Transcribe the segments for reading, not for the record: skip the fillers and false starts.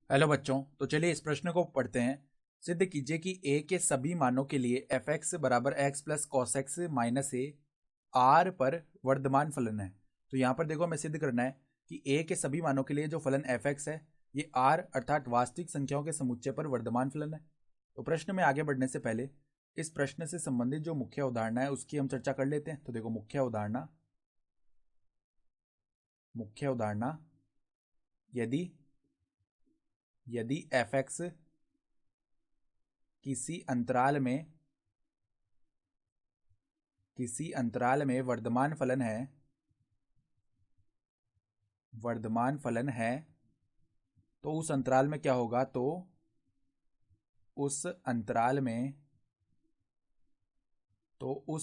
Hello बच्चों, तो चलिए इस प्रश्न को पढ़ते हैं। सिद्ध कीजिए कि a के सभी मानों के लिए fx बराबर x plus cos x minus a r पर वर्धमान फलन है। तो यहाँ पर देखो हमें सिद्ध करना है कि a के सभी मानों के लिए जो फलन fx है ये r अर्थात वास्तविक संख्याओं के समुच्चय पर वर्धमान फलन है। तो प्रश्न में आगे बढ़ने से पहले इस प्रश्न से संबंधित जो मुख्य अवधारणा है उसकी हम चर्चा कर लेते हैं। तो देखो मुख्य अवधारणा यदि यदि fx किसी अंतराल में वर्धमान फलन है तो उस अंतराल में क्या होगा, तो उस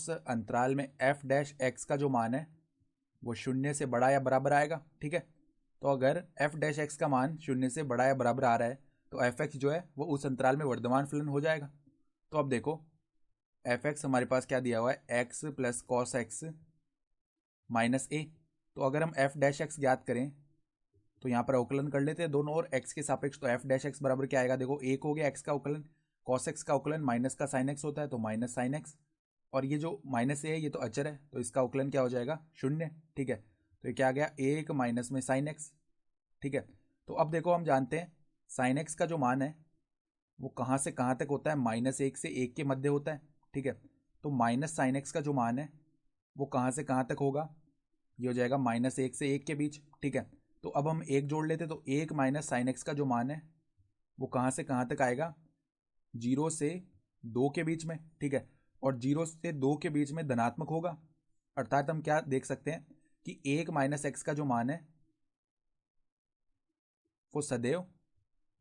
अंतराल में f डैश एक्स का जो मान है वो शून्य से बड़ा या बराबर आएगा। ठीक है, तो अगर f डैश एक्स का मान शून्य से बड़ा या बराबर आ रहा है तो एफ एक्स जो है वो उस अंतराल में वर्धमान फलन हो जाएगा। तो अब देखो एफ एक्स हमारे पास क्या दिया हुआ है, x plus cos x minus a. तो अगर हम एफ डैश एक्स ज्ञात करें तो यहाँ पर अवकलन कर लेते हैं दोनों और x के सापेक्ष। तो एफ डैश एक्स बराबर क्या आएगा, देखो एक हो गया x का अवकलन, cos x का अवकलन माइनस का sin x होता है तो माइनस sin x, और ये जो माइनस ए है ये तो अचर है तो इसका अवकलन क्या हो जाएगा, शून्य। ठीक है, तो ये क्या आ गया, एक माइनस में sin x। ठीक है, तो अब देखो हम जानते हैं sin x का जो मान है वो कहाँ से कहाँ तक होता है, माइनस एक से एक के मध्य होता है। ठीक है, तो माइनस sin x का जो मान है वो कहाँ से कहाँ तक होगा, ये हो जाएगा माइनस एक से एक के बीच। ठीक है, तो अब हम एक जोड़ लेते तो एक माइनस साइन एक्स का जो मान है वो कहाँ से कहाँ तक आएगा, 0 से 2 के बीच में। ठीक है, और 0 से 2 के बीच में धनात्मक होगा, अर्थात हम क्या देख सकते हैं कि एक माइनस एक्स का जो मान है वो सदैव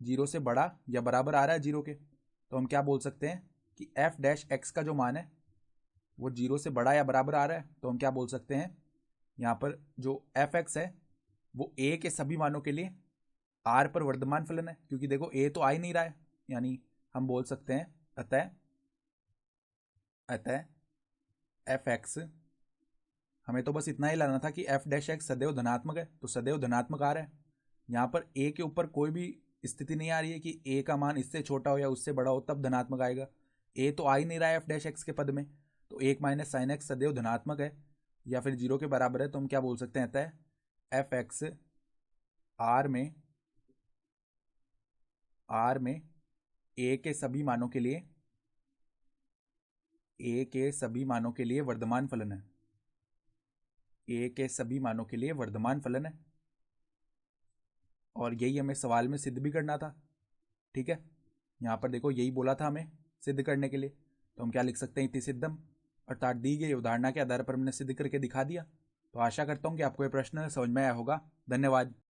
0 से बड़ा या बराबर आ रहा है 0 के। तो हम क्या बोल सकते हैं कि एफ डैश एक्स का जो मान है वो 0 से बड़ा या बराबर आ रहा है। तो हम क्या बोल सकते हैं, यहाँ पर जो एफ एक्स है वो ए के सभी मानों के लिए आर पर वर्धमान फलन है, क्योंकि देखो ए तो आ ही नहीं रहा है। यानी हम बोल सकते हैं अतः अतः एफ एक्स, हमें तो बस इतना ही लाना था कि एफ डैश एक्स सदैव धनात्मक है, तो सदैव धनात्मक आ रहा है। यहाँ पर ए के ऊपर कोई भी स्थिति नहीं आ रही है कि ए का मान इससे छोटा हो या उससे बड़ा हो तब धनात्मक आएगा। ए तो आ ही नहीं रहा है एफ डैश एक्स के पद में, तो एक माइनस साइन एक्स सदैव धनात्मक है या फिर 0 के बराबर है। तो हम क्या बोल सकते हैं, अतः एफ एक्स आर में ए के सभी मानों के लिए वर्धमान फलन है। ए के सभी मानों के लिए वर्धमान फलन है, और यही हमें सवाल में सिद्ध भी करना था। ठीक है, यहाँ पर देखो यही बोला था हमें सिद्ध करने के लिए, तो हम क्या लिख सकते हैं, इति सिद्धम, अर्थात दी गई उदाहरणा के आधार पर हमने सिद्ध करके दिखा दिया। तो आशा करता हूँ कि आपको ये प्रश्न समझ में आया होगा। धन्यवाद।